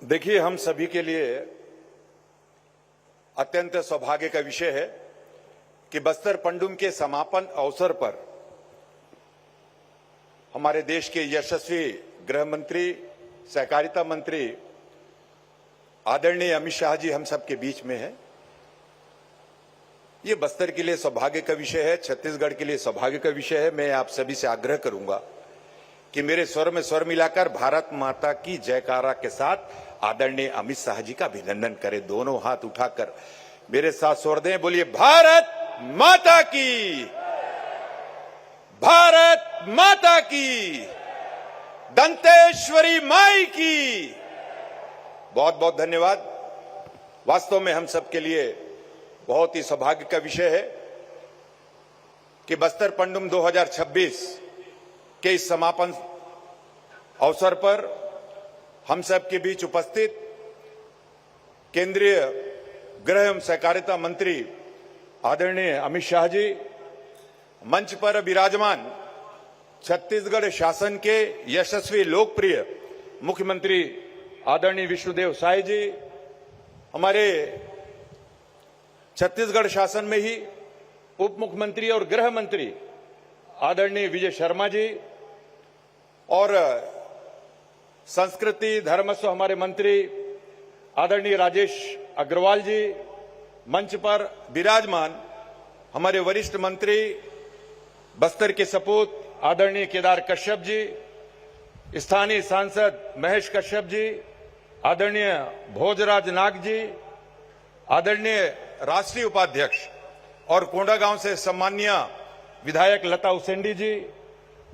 देखिए, हम सभी के लिए अत्यंत सौभाग्य का विषय है कि बस्तर पंडुम के समापन अवसर पर हमारे देश के यशस्वी गृह मंत्री, सहकारिता मंत्री आदरणीय अमित शाह जी हम सबके बीच में हैं। ये बस्तर के लिए सौभाग्य का विषय है, छत्तीसगढ़ के लिए सौभाग्य का विषय है। मैं आप सभी से आग्रह करूंगा कि मेरे स्वर में स्वर मिलाकर भारत माता की जयकारा के साथ आदरणीय अमित शाह जी का अभिनंदन करें। दोनों हाथ उठाकर मेरे साथ स्वर दें, बोलिए भारत माता की, भारत माता की, दंतेश्वरी माई की। बहुत बहुत धन्यवाद। वास्तव में हम सबके लिए बहुत ही सौभाग्य का विषय है कि बस्तर पंडुम 2026 के इस समापन अवसर पर हम सब के बीच उपस्थित केंद्रीय गृह एवं सहकारिता मंत्री आदरणीय अमित शाह जी, मंच पर विराजमान छत्तीसगढ़ शासन के यशस्वी लोकप्रिय मुख्यमंत्री आदरणीय विष्णुदेव साय जी, हमारे छत्तीसगढ़ शासन में ही उप मुख्यमंत्री और गृह मंत्री आदरणीय विजय शर्मा जी, और संस्कृति धर्मस्व हमारे मंत्री आदरणीय राजेश अग्रवाल जी, मंच पर विराजमान हमारे वरिष्ठ मंत्री बस्तर के सपूत आदरणीय केदार कश्यप जी, स्थानीय सांसद महेश कश्यप जी, आदरणीय भोजराज नाग जी, आदरणीय राष्ट्रीय उपाध्यक्ष और कोंडागांव से सम्माननीय विधायक लता उसेंडी जी,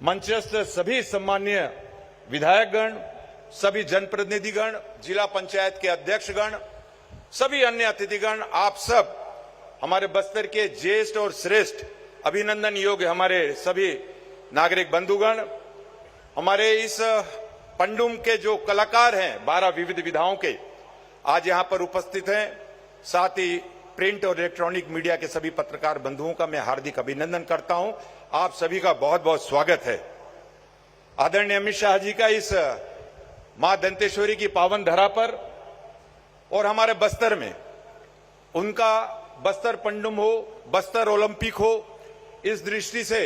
मंचस्थ सभी सम्माननीय विधायकगण, सभी जनप्रतिनिधिगण, जिला पंचायत के अध्यक्षगण, सभी अन्य अतिथिगण, आप सब हमारे बस्तर के ज्येष्ठ और श्रेष्ठ अभिनंदन योग्य हमारे सभी नागरिक बंधुगण, हमारे इस पंडुम के जो कलाकार हैं 12 विविध विधाओं के, आज यहां पर उपस्थित हैं। साथ ही प्रिंट और इलेक्ट्रॉनिक मीडिया के सभी पत्रकार बंधुओं का मैं हार्दिक अभिनंदन करता हूं। आप सभी का बहुत बहुत स्वागत है। आदरणीय अमित शाह जी का इस मां दंतेश्वरी की पावन धरा पर और हमारे बस्तर में उनका बस्तर पंडुम हो, बस्तर ओलंपिक हो, इस दृष्टि से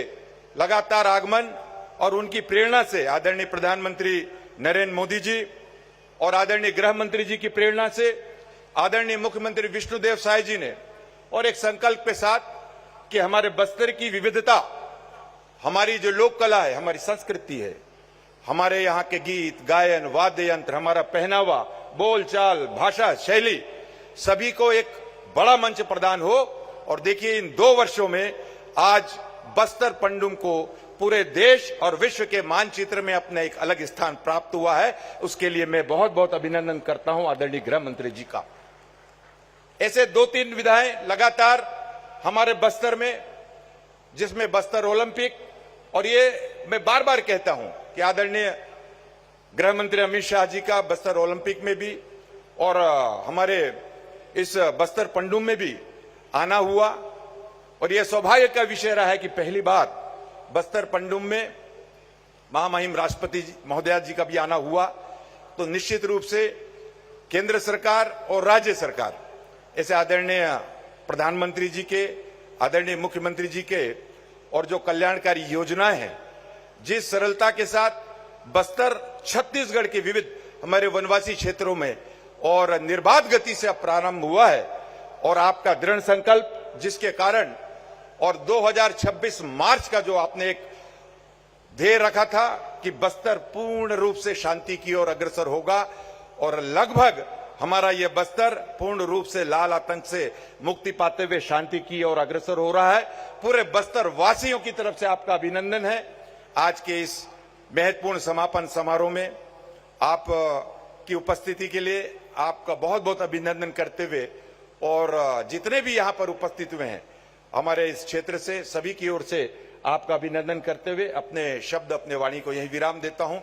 लगातार आगमन और उनकी प्रेरणा से आदरणीय प्रधानमंत्री नरेंद्र मोदी जी और आदरणीय गृह मंत्री जी की प्रेरणा से आदरणीय मुख्यमंत्री विष्णुदेव साय जी ने और एक संकल्प के साथ कि हमारे बस्तर की विविधता, हमारी जो लोक कला है, हमारी संस्कृति है, हमारे यहाँ के गीत गायन वाद्य यंत्र, हमारा पहनावा, बोलचाल, भाषा शैली, सभी को एक बड़ा मंच प्रदान हो। और देखिए, इन 2 वर्षों में आज बस्तर पंडुम को पूरे देश और विश्व के मानचित्र में अपना एक अलग स्थान प्राप्त हुआ है। उसके लिए मैं बहुत बहुत अभिनंदन करता हूं आदरणीय गृह मंत्री जी का। ऐसे 2-3 विधाएं लगातार हमारे बस्तर में, जिसमें बस्तर ओलंपिक, और ये मैं बार बार कहता हूं कि आदरणीय गृह मंत्री अमित शाह जी का बस्तर ओलंपिक में भी और हमारे इस बस्तर पंडुम में भी आना हुआ। और यह सौभाग्य का विषय रहा है कि पहली बार बस्तर पंडुम में महामहिम राष्ट्रपति महोदया जी का भी आना हुआ। तो निश्चित रूप से केंद्र सरकार और राज्य सरकार, ऐसे आदरणीय प्रधानमंत्री जी के, आदरणीय मुख्यमंत्री जी के, और जो कल्याणकारी योजनाएं हैं, जिस सरलता के साथ बस्तर छत्तीसगढ़ के विविध हमारे वनवासी क्षेत्रों में और निर्बाध गति से अब प्रारंभ हुआ है, और आपका दृढ़ संकल्प जिसके कारण, और 2026 मार्च का जो आपने एक ध्येय रखा था कि बस्तर पूर्ण रूप से शांति की ओर अग्रसर होगा, और लगभग हमारा यह बस्तर पूर्ण रूप से लाल आतंक से मुक्ति पाते हुए शांति की ओर अग्रसर हो रहा है। पूरे बस्तर वासियों की तरफ से आपका अभिनंदन है। आज के इस महत्वपूर्ण समापन समारोह में आप की उपस्थिति के लिए आपका बहुत बहुत अभिनंदन करते हुए, और जितने भी यहाँ पर उपस्थित हुए हैं हमारे इस क्षेत्र से, सभी की ओर से आपका अभिनंदन करते हुए अपने शब्द, अपने वाणी को यही विराम देता हूं।